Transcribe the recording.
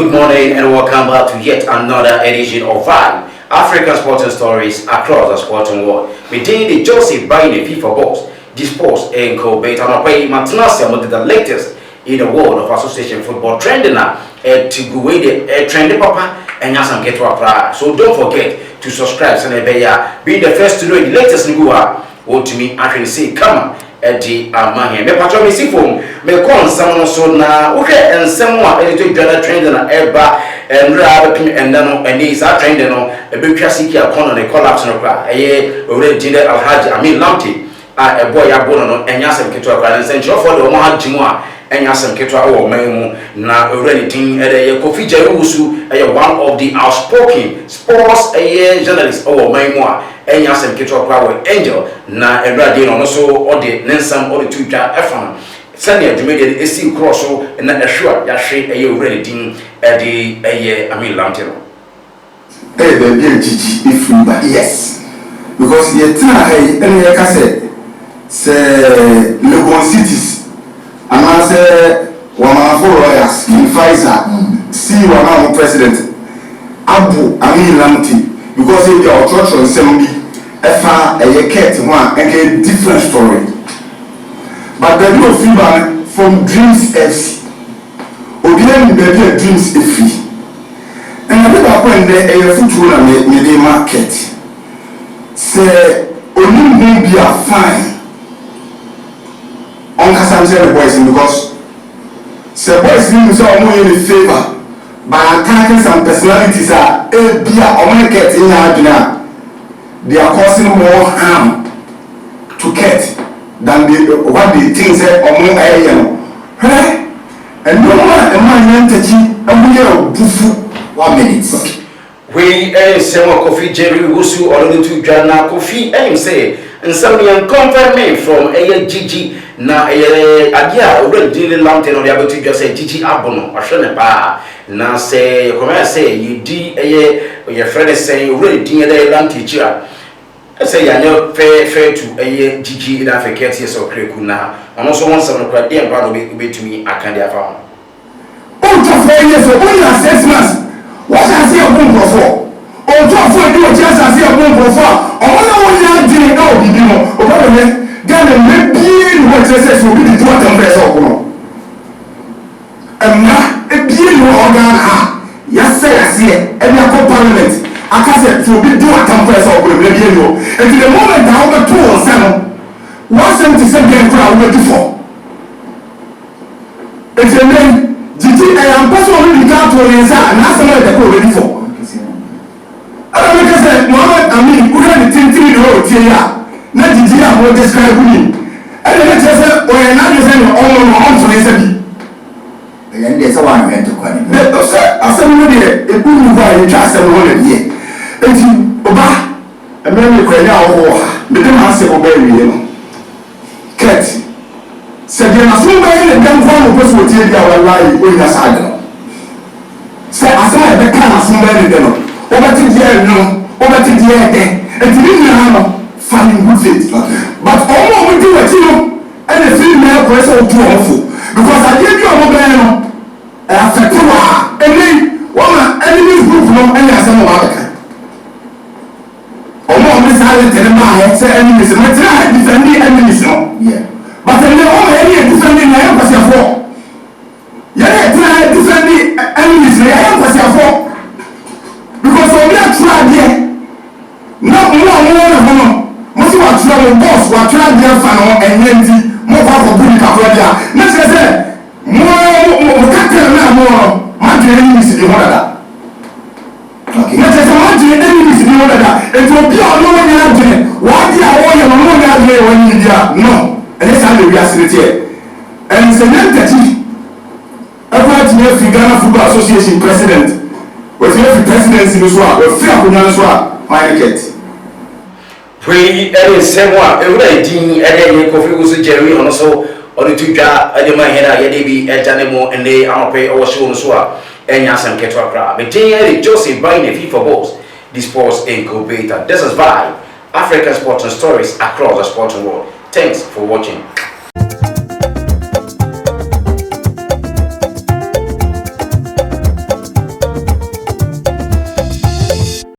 good morning and welcome back to yet another edition of Vibe, African sporting stories across the sporting world. Within the Joseph buying the FIFA box, this post and co-bait on a Martinez with the latest in the world of association football trending now to go with the trendy papa and some get to apply. So don't forget to subscribe and be the first to know the latest in Goa. What to me actually say come Eddie Amahe. Me patro me si phone me kon some so na wo hwe ensem a elito dwada trend na eba enra be pin enda no eni is a trend no e be twasi ki akon no collapse no kra eye already the Alhaji Amin Lamti a ebo ya bono no enya sem keto akra nsen chofo de wo ha jimu a enya sem keto a wo man mu na already tin ye Kofi Jawusu one of the outspoken sports journalists wo man mu a enya sem keto akra wo Angel na erade no so ode nensam ode tutwa efan sani adwumede esi cross so na ehwa ya hwe already tin Amin Lamti no baby Gigi if yes because the time any ka say Legon cities and I say one for lawyers in Pfizer see one president Abu Amin Lamti because if your church on Sembi efa a ket one a different story but the no feedback from Dreams FC Obian baby Dreams FC and I never went there a football and the market say only be a fine on Cassandra boys because the boys need to know in favor by attacking some personalities are a beer or market in Adina. They are causing more harm to Ket than what they think say or more and no one a man entity and we are bufu 1 minute. We say Kofi Jawusu or to Jana Kofi aim say and some young confirming from Gigi na adia already dealing Lamten on the able to just say Gigi Abono or Shonepa na say come I say you di your friend is saying already dealing Lamti teacher. I say you know fair to Gigi in Africa yes or Krekuna and also want some of the brother be to me I can't have found. Oh, just 4 years or only 6 months. What I say a boom for? Oh, just for you just I say a boom for. Oh, no one not doing no be no. Then maybe what I say will be the what I'm pressing. And now a being organ yes say I see and I go parliament. I can say to be do what I'm pressing maybe you. And to the moment I over 2 or 7 177 crowd waiting for. It's a name Gigi, I am personally regard to the answer and that's what they're ready for. I don't know say Mohammed Amin who had the thing road here. Not Gigi I will describe me. And then just say when I just say on so they say and there's a one event to call it. But I said a good move I just said one year. And you Oba and then you cry now the answer obey Ket said you must move in and then one person will tell you our life in the side. Say, I saw a kind of somebody there. Over to the air, no, over to the air, and to be finding good faith. But all we do is and the female person too awful because I gave you a mobile after 2 hours and then one enemy group from any assembly. Almost silent and my say enemies, but I defend the enemies. Yeah. But then they all any defending the embassy for. Yeah, try defending enemies the embassy for. Because we are trying here. No more. Most of our trouble boss were trying their fan and empty more for Buddha Cafradia. Next I said, more cattle now more. My enemies in the water. Okay. Next I said, my enemies in the water. And to be on no one why do I want your money when you are no? And this time we are sitting here. And it's an entity. Everyone to the Ghana Football Association president. Was the presidency in Israel? Or fear of Israel? My get. We say what every day, every Kofi was Jerry on so or the two jar, I did my head, I did be at Janemo and they are pay our show as well. And Yasan Ketra. But Joseph buying a FIFA box. The sports incubator. This is Vibe, African sports and stories across the sporting world. Thanks for watching.